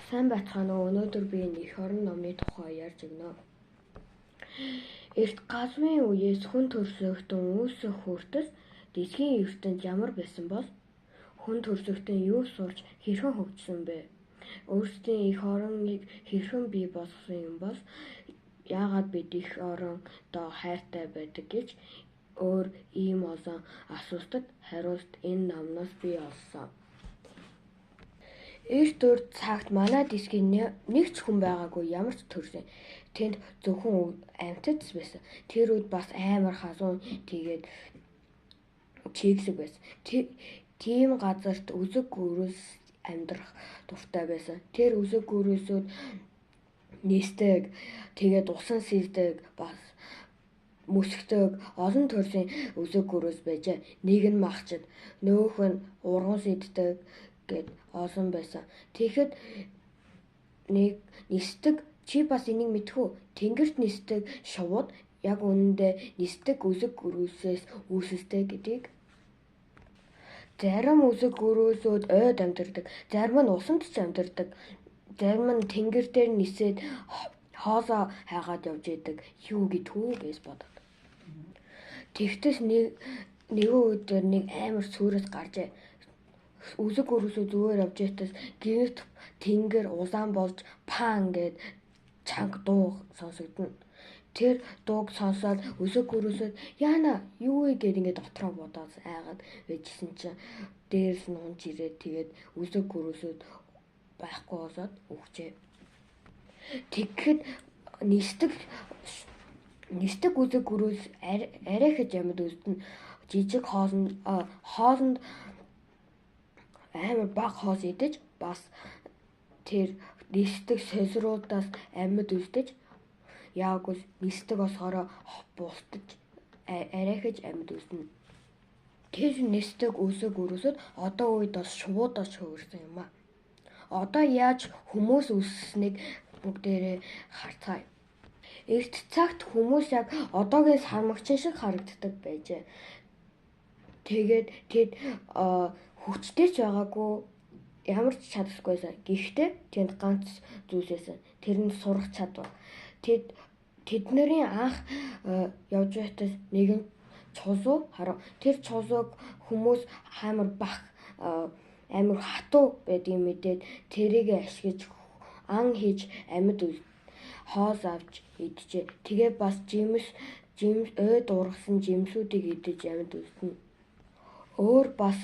Сайн байцгаана уу. Өнөөдөр би эх орон номны тухай ярьж өгнө. Эрт газмын үеэс хүн төрсөختөн үүсэх хүртэл дэлхийн ертөнд ямар байсан бол хүн төрсөختөн юу сурч хэрхэн хөгжсөн бэ? Өөрсдийн эх ороныг хэрхэн бий болгосон юм бол яагаад бид эх орондоо хайртай байдаг гэж өөр ийм олон асуултад хариулт энэ номноос би олсон. Эрт үр цагт манай дисгийн нэг ч хүн байгаагүй, ямар ч төрсөн. Тэнд зөвхөн амьтад байсан. Тэр үед бас амар хазуун тэгээд чигсэг байсан. Тийм газарт үзэг гөрөөс амьдрах дуртай байсан. Тэр үзэг гөрөөсүүд нисдэг, тэгээд усан сэлдэг, бас мөсгдөг олон төрлийн үзэг гөрөөс байжээ. Нэг нь махчид, нөгөөх нь урган сэтдэг гэд олон байсан. Тэгэхэд нэг нисдэг, чи бас энийг мэдхүү. Тэнгэрт нисдэг шувууд яг үнэндээ нисдэг үзэг гөрөөсөөс үүсэлтэй гэдгийг. Зарим үзэг гөрөөсүүд ойд амьдардаг, зарим нь усанд ч амьдардаг, зарим нь тэнгэр дээр нисээд хоолоо хайгаад явж идэг. Юу гэдгүү гэж бодод. Тэгтэл нэгэн өдөр нэг амар сүрэс гаржээ. Үзэг гөрөөсөө зүгээр явж байтас гинт тэнгэр улаан болж пан гэд чанга дуу сонсогдно. Тэр дууг сонсоод үзэг гөрөөсөд яана юу вэ гэд ингээд дотроо бодоод айгаад байжсэн чинь дээрс нь унж ирээд тэгээд үзэг гөрөөсөд байхгүй болоод өгчээ. Тэгэхэд нисдэг үзэг гөрөөс арайхаж амьд үздэн жижиг хоолнд амар баг хоол идэж бас тэр нисдэг созруудаас амьд үздэж яаггүй нисдэг болохоор бусдаж арайхаж амьд үзнэ. Тэр нисдэг үзэг гөрөөсөд одоо үед бас шуудаж хөвөрсөн юм аа. Одоо яаж хүмүүс үссэнийг бүгдээрээ харцгаая. Эрт цагт хүмүүс яг одоогийн сармагчин шиг харагддаг байжээ. Тэгээд тэд хүчтэй ч байгаагүй, ямар ч чадсгүйсэн. Гэхдээ тэнд ганц зүйлс байсан. Тэр нь сурах чадвар. Тэдний анх явж байтас нэгэн чулуу харав. Тэр чулууг хүмүүс амар бах амар хатуу байдгийг мэдээд тэрийг ашиглаж ан хийж амьд хоол авч идэжээ. Тэгээ бас жимс ойд ургасан жимсүүдийг идэж амьд үзнэ. Өөр бас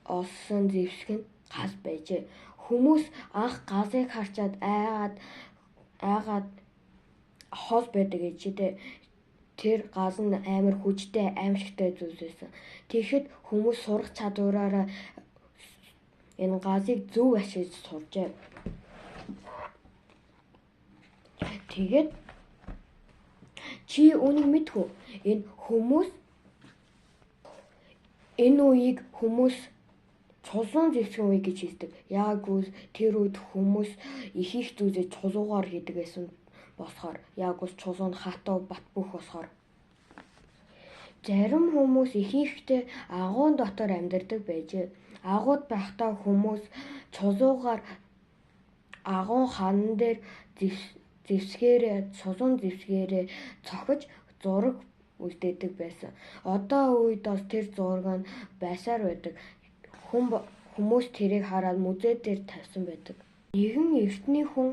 олсон зэвсэг нь газ байжээ. Хүмүүс анх газыг харчаад айгаад хоол байдаг гэжээ. Тэр газ нь амар хүчтэй, аимшигтай зүйлс байсан. Тэгэхэд хүмүүс сурах чадвараараа энэ газыг зөв ашиглаж сурчээ. Тэгээд чи үнийг мэдхүү. Энэ үеийг хүмүүс чулуун зэвсгэн үе гэж хэлдэг. Яаггүй тэр үед хүмүүс их зүйлээ чулуугаар хийдэг байсан болохоор яаггүй чулуун хатуу бат бөх болохоор. Зарим хүмүүс ихтэй агуун дотор амьдардаг байжээ. Агууд байхдаа хүмүүс чулуугаар агуун хаан дээр чулуун зэвсгээрээ цохиж зураг үлдээдэг байсан. Одоо үед бас тэр зураг нь байсаар байдаг. Хүмүүс тэрийг хараад музей дээр тавьсан байдаг. Нэгэн эртний хүн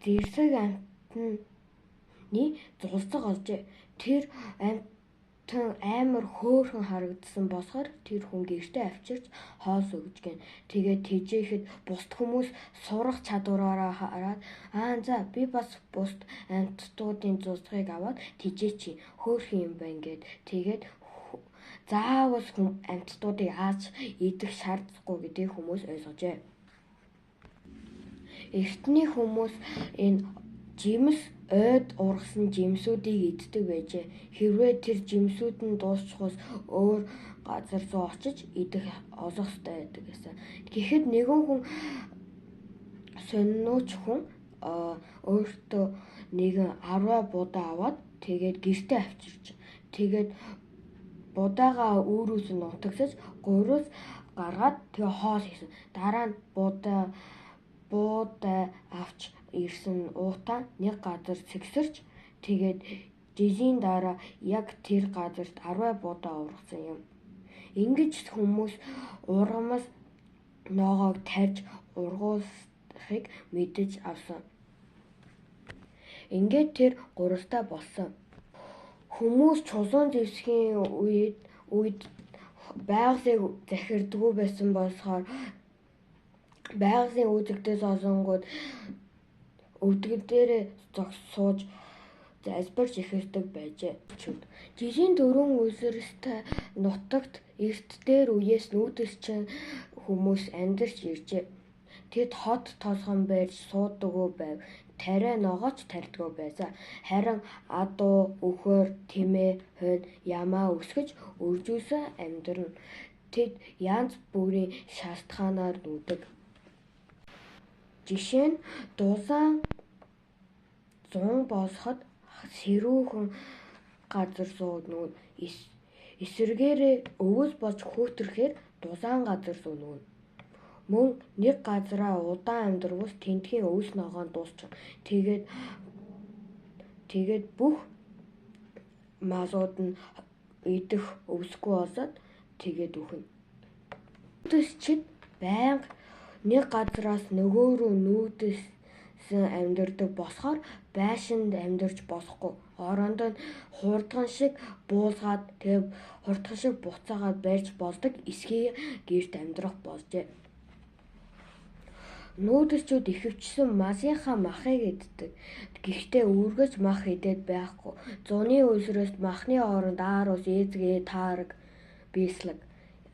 зэрсэг амтны зулцаг олжээ. Тэр амтан амар хөөрхөн харагдсан болохоор тэр хүн гэртээ авчирч хоол өгж гэн. Тэгээд тэжээхэд бусд хүмүүс сурах чадвараараа хараад за би бас бусд амттуудын зулцгийг аваад тэжээчи хөөрхөн юм байна гэд. Тэгээд заавал амттуудыг ааж идэх шаардлагагүй гэдгийг хүмүүс ойлгожээ. Эртний хүмүүс энэ жимс ойд ургасан жимсүүдийг иддэг байжээ. Хэрвээ тэр жимсүүд нь дуусчихвал өөр газар руу очиж идэх олох ёстой байдаг гэсэн. Гэхдээ нэгэн хүн сонинууч хүн өөртөө нэгэн 10 будаа аваад тэгээд гэртээ авчирч. Тэгээд будаагаа өөрөөс нь нутагсаж 3-аас гаргаад тэгээ хоол хийсэн. Дараа нь будаа буудай авч ирсэн уутаа нэг газар сэгсэрч тэгээд жилийн дараа яг тэр газарт 10 буудаа ургасан юм. Ингэж хүмүүс ургамас ноогоог тарьж ургуулахыг мэдэж авсан. Ингээд тэр гурвалтай болсон. Хүмүүс чулуун зэвсгийн үед байгалыг захирдаггүй байсан болохоор байгалийн үзэгдэл олонгууд өвдгөн дээрээ сууж залбирч эхэлдэг байжээ. Жилийн 4 үлсэртэй нутагт эрт дээр үеэс нүүдэлчин хүмүүс амьдарч иржээ. Тэд хот толгон барьж суудаггүй байв. Тариа ногооч тарьдаггүй байсан. Харин адуу, өхөр, тэмээ, хонь, ямаа өсгөж үржүүлсэн амьдрна. Тэд янз бүрийн шалтгаанаар нүүдэг. Жишээ нь дулаан зун босоход сэрүүхэн газар суугнууд, эсвэргээрээ өвөл болж хүүтрэхээр дулаан газар суугнууд. Мөн нэг газараа удаан амьдрвал тэндхийн өвс ногоон дуусчихна. Тэгээд бүх малууд нь идэх өвсгүй болоод тэгээд үхнэ. Нүүдэлчид байнга нэг газараас нөгөө рүү нүүдэлсэн амьдардаг болохоор байшинд амьдарч болохгүй. Орондоо нь хурдган шиг буулгаад тэгээд хурдган шиг буцаагаад барьж болдог эсхий гэрт амьдрах болжээ. Нүүдэлчүүд ихэвчлэн малынхаа махыг иддэг. Гэхдээ үргэж мах идээд байхгүй. Зуны үлсрээс махны оронд аар ус, эзгээ, таараг, бийслэг,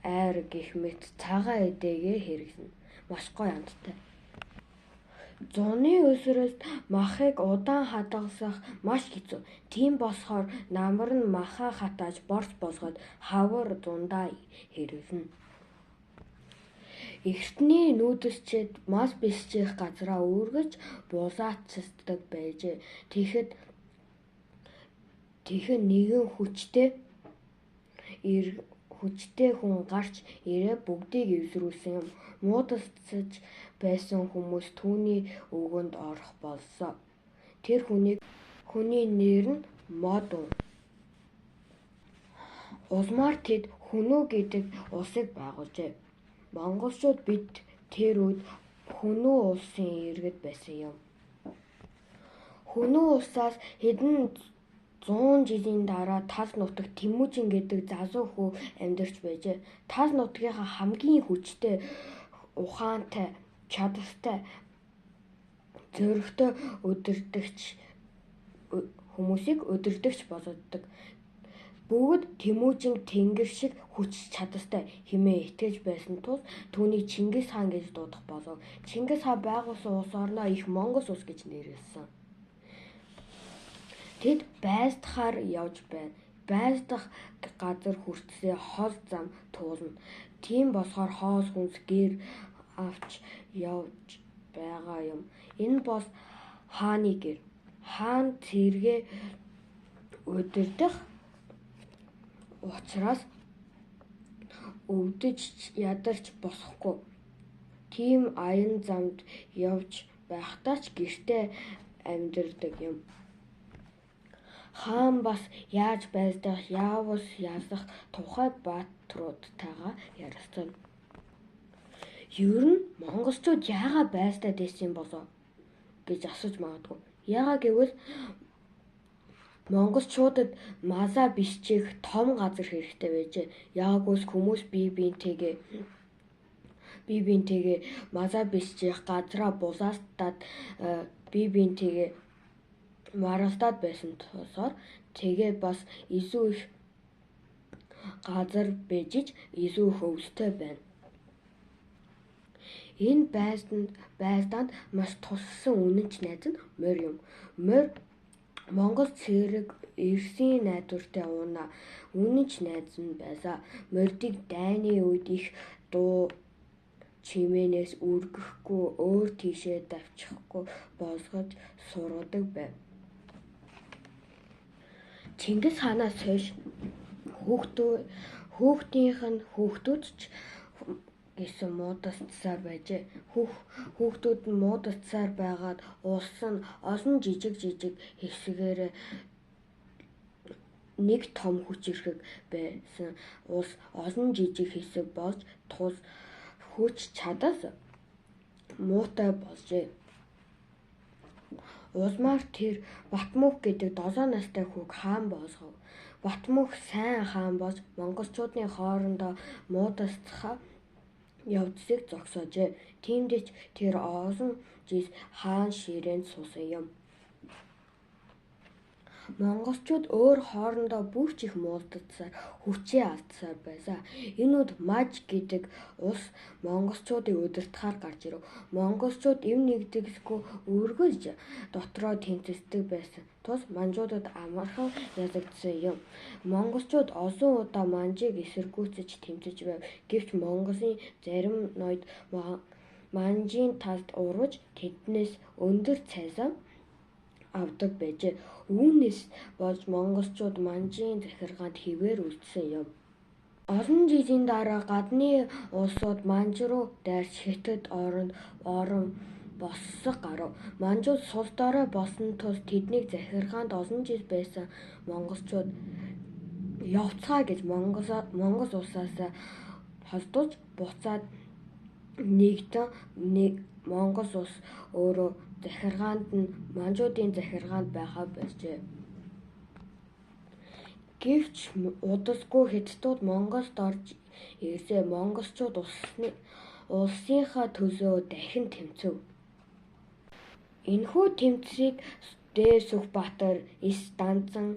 айр гэх мэт цагаан эдээгээ хэрэглэнэ. Маш гоё амттай. Зуны үлсрээс махыг удаан хадгалах маш хэцүү. Тийм болохоор намар нь махаа хатааж борц болгоод хавар зундаа хэрэглэнэ. Эртний нүүдэлчид мал бэлчээх газраа үргэж булаацдаг байжээ. Тэгэхэд нэгэн хүчтэй хүн гарч ирээ бүгдийг эвсрүүлсэн юм. Муудалцаж байсан хүмүүс түүний өгөөнд орох болсон. Тэр хүний нэр нь Модун. Улмаар тэд Хүнүү гэдэг улсыг байгуулжээ. Монголчууд бид тэр үед Хүнүү улсын иргэд байсан юм. Хүнүү улсаас хэдэн 100 жилийн дараа Тал нутагт Тэмүүжин гэдэг залуу хүү амьдарч байжээ. Тал нутгийнхаа хамгийн хүчтэй, ухаантай, чадвартай, зөрөгтэй хүмүүсийг удирдагч болгодог. Бүгд Тэмүүжин тэнгэр шиг хүч чадвартай хэмээн итгэж байсан тул түүнийг Чингис хаан гэж дуудах болов. Чингис хаан байгуулсан улс орноо их Монгол улс гэж нэрлэсэн. Тэд байздахаар явж байна. Байздах газар хүртлээ хол зам туулна. Тийм болохоор хоол хүнс гэр авч явж байгаа юм. Энэ бол хааны гэр. Хаан цэргээ удирдах учраас өвдөж ядарч болохгүй. Тийм аян замд явж байхдаа ч гэртээ амьдардаг юм. Хаан бас яаж байздах, яавал ялах тухай баатруудтайгаа ярилцсан. Ер нь монголчууд яагаад байстаад байсан болов гэж асууж магадгүй. Яагаад гэвэл монголчуудад малаа бисчээх том газар хэрэгтэй байжээ. Яагаас хүмүүс бие биентэйгээ малаа бисчээх газраа булаастаад бие биентэйгээ маргалдаад байсан тусаар тэгээ бас илүү их газар бэжиж илүү их өвстэй байна. Энэ байлдаанд маш туссан үнэнч найз нь Морь юм. Морь Монгол цэрэг Эрсийн найдвартай уунаа үнэнч найз нь байлаа. Морьдыг дайны үед их дуу чимээнээс үргэхгүй өөр тийшээ давчихгүй болгож сургадаг байв. Чингис хаанаас хойш хүүхдийнх нь хүүхдүүд ч гэсэн муудасцсаар байжээ. Хүүхдүүд нь муудасцсаар байгаад улс нь олон жижиг хэсгээр нэг том хүчирхэг байсан улс олон жижиг хэсэг болж тус хүч чадас муутай болжээ. Улмаар тэр Батмүх гэдэг 7 настай хүүг хаан болгов. Батмүх сайн хаан болж монголчуудын хоорондоо муудасцахаа явдсыг зогсоожээ. Тиймдээ ч тэр олон жил хаан ширээнд суусан юм. Монголчууд өөр хоорондоо бүрч их муудацсаар хүчээ алдсаар байсан. Энэ үед Маж гэдэг улс монголчуудыг удирдахаар гарч ирэв. Монголчууд эв нэгдсгүй үргэлж дотроо тэмцдэг байсан. Тус манжуудад амархан язагдсан юм. Монголчууд олон удаа манжийг эсэргүүцэж тэмцэж байв. Гэвч Монголын зарим ноёд манжийн талд урвж тэднээс өндөр цайсан авдаг байжээ. Үүнээс болж монголчууд манжийн захиргаанд хэвээр үлдсэн юм. Олон жилийн дараа гадны улсууд манж руу дайрч хятад орон боссог гарав. Манжууд сул дорой болсон тус тэднийг захиргаанд олон жил байсан монголчууд явцгаа гэж Монгол улсаас холдуулж буцаад нэгдэн Монгол улс өөрөө захиргаанд нь манжуудын захиргаанд байхаа болжээ. Гэвч удалгүй хятадууд Монголд орж ирсээ монголчууд улсынхаа төлөө дахин тэмцэв. Энэхүү тэмцлийг Дээр Сүхбаатар, Эс Данзан,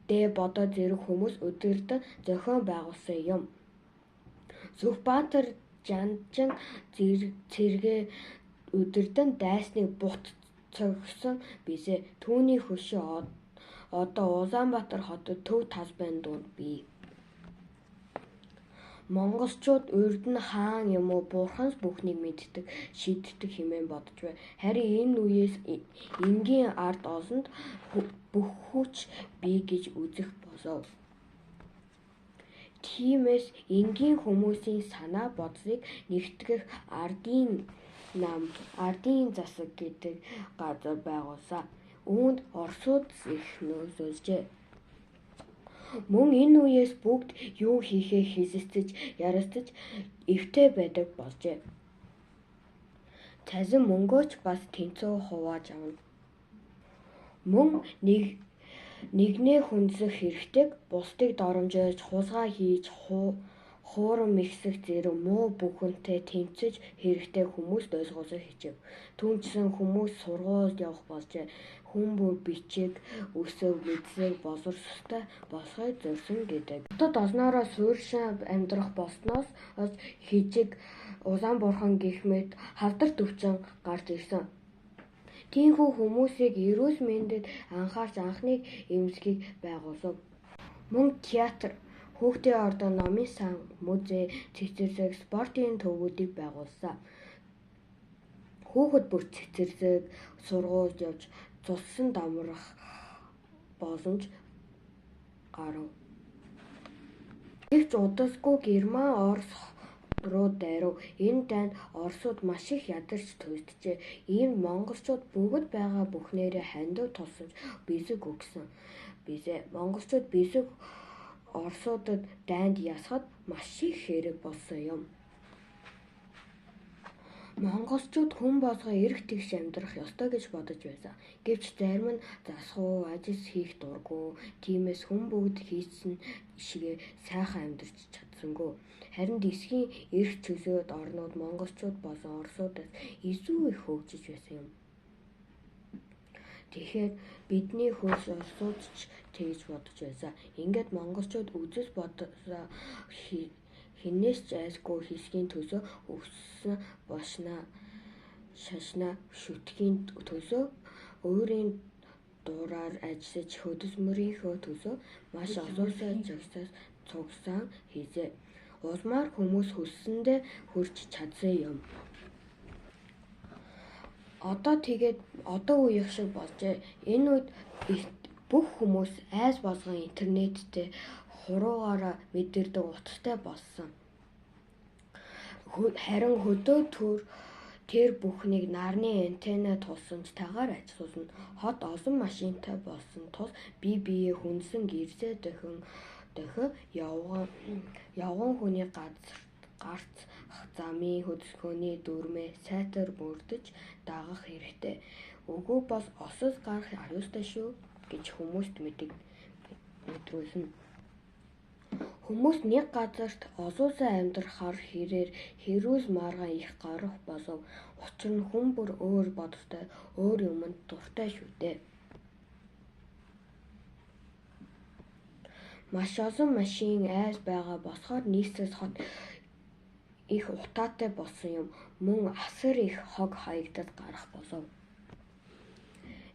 Дээ Бодоо зэрэг хүмүүс удирдан зохион байгуулсан юм. Сүхбаатар Жанжин цэргээ удирдан дайсныг бут цогсон бизээ. Түүний хөшөө одоо Улаанбаатар хотод Төв талбайн дунд бий. Монголчууд урд нь хаан юм уу бурханс бүхнийг мэддэг, шийддэг хэмээн бодож байв. Харин энэ үеэс энгийн ард олонд бүх хүч бий гэж үзэх болов. Тиймээс энгийн хүмүүсийн санаа бодлыг нэгтгэх ардын засаг гэдэг газар байгуулсан. Үүнд орсууд их нөлөөлжээ. Мөн энэ үеэс бүгд юу хийхээ хэлэлцэж, ярилцаж эвтэй байдаг болжээ. Цазин мөнгөөч бас тэнцүү хувааж авна. Мөн нэгнээ хүндлэх хэрэгтэйг бусдыг доромжуулж, хулгай хийж, хуурам мэгсэх зэрэг муу бүхэнтэй тэмцэж хэрэгтэй хүмүүст ойлгуулах хичээв. Түүнчлэн хүмүүс сургуульд явах болжээ. Хүн бүр бичиг, өсөв, мэдлэг боловсролтой болохыг зорьсон гэдэг. Хотод олноороо суурьшин амьдрах болсноос хижиг Улаанбурхан гэх мэт халдвар төвчин гарч ирсэн. Тиймээс хүмүүсийг эрүүл мэндэд анхаарч анхны эмнэлгийг байгуулав. Мөн театр, хүүхдийн ордон, номын сан, музей, цэцэрлэг, спортын төвүүдийг байгуулсан. Хүүхэд бүр цэцэрлэг, сургуульд явж цуслан дамрах боломж гарав. Гэвч удалгүй Герман Орос руу дайрав. Энэ дайнд орсууд маш их ядарч туйжээ. Иймд монголчууд бүгд байгаа бүхнээрээ хандив тулсаж бизэг өгсөн. Монголчууд бизэг орсуудад дайнд ясахад маш их хэрэг болсон юм. Монголчууд хүн болгоо эрх тэгш амьдрах ёстой гэж бодож байсан. Гэвч зарим нь засах, ажил хийх дургүй. Тиймээс хүн бүгд хийсэн шигээ сайхан амьдарч чадсангүй. Харин дэлхийн эрх чөлөөт орнууд монголчууд болон орсуудаас илүү их хөгжиж байсан юм. Тэгэхээр бидний хөлс орсууд ч тэгж бодож байсан. Ингээд монголчууд үзэл бодлоо хинээс ч айсгүй хийсгийн төлөө өвсөн бошнаа шашнаа шүтгэхийн төлөө өөрийн дураар ажиллаж хөдөлмөрийнхөө төлөө маш олоосаа жагсаас цугсан хийжээ. Улмаар хүмүүс хүссэндээ хүрч чадсан юм. Одоо үеих шиг болжээ. Энэ үед бүх хүмүүс айс болгон интернеттэй хуруугаараа мэдэрдэг утгатай болсон. Харин хөдөө тэр бүхнийг нарны антенна тулсан ч тагаар ажилуулна. Хот олон машинтай болсон тул бие биеэ хүнсэн гэрсээ дохин явган хүний гарц замын хөдөлгөөний дүрмээ сайтар мөрдөж дагах хэрэгтэй. Үгүй бол осол гарах аюустай шүү гэж хүмүүст мэдрүүлнэ. Хүмүүс нэг газарт олуулсан амьдрахаар хэрүүл маргаан их гарах болов. Учир нь хүн бүр өөр бодолтой, өөр юмд дуртай шүү дээ. Маш олон машин айс байгаа болохоор нийслэл хот их утаатай болсон юм. Мөн асар их хог хаягдад гарах болов.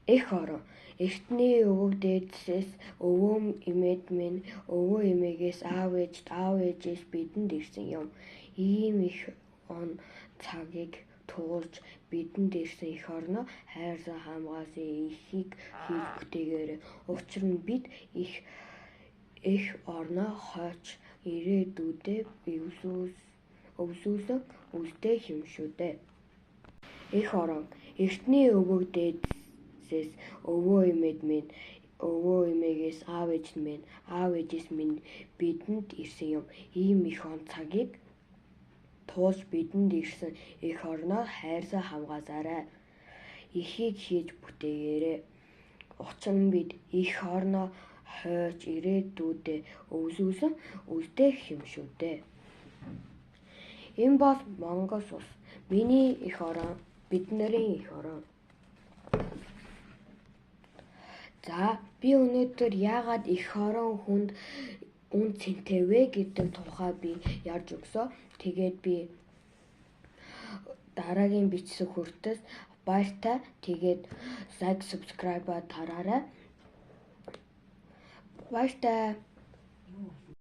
Эх орон. Эртний өвөг дээдсээс өвөө эмээд минь, өвөө эмээгээс аав ээжээс бидэнд ирсэн юм. Ийм их он цагийг туулж бидэнд ирсэн эх орноо хайрлан хамгаалсан эхийг хийж бүтээгээрэй. Учир нь бид эх орноо хойч ирээдүйдээ өвсүүлэн үлдээх юм шүү дээ. Эх орон. Эртний өвөг дээдсээс өвөө эмээд минь, өвөө эмээгээс аав ээжээс минь бидэнд ирсэн юм. Ийм их он цагийг туулж бидэнд ирсэн эх орноо хайрлан хамгаалаарай. Эхийг хийж бүтээгээрэй. Учир нь бид эх орноо хойч ирээдүйдээ өвсүүлэн үлдээх юм шүү дээ. Энэ бол Монгол улс. Миний эх орон, бидний эх орон. За, би өнөөдөр яагаад эх орон хүнд үн цэнтэй вэ гэдэг тухай би ярьж өгсөө. Тэгээд би дараагийн бичсэн хүртэл баяртай. Тэгээд лайк, subscribe дараарай. Баяртай.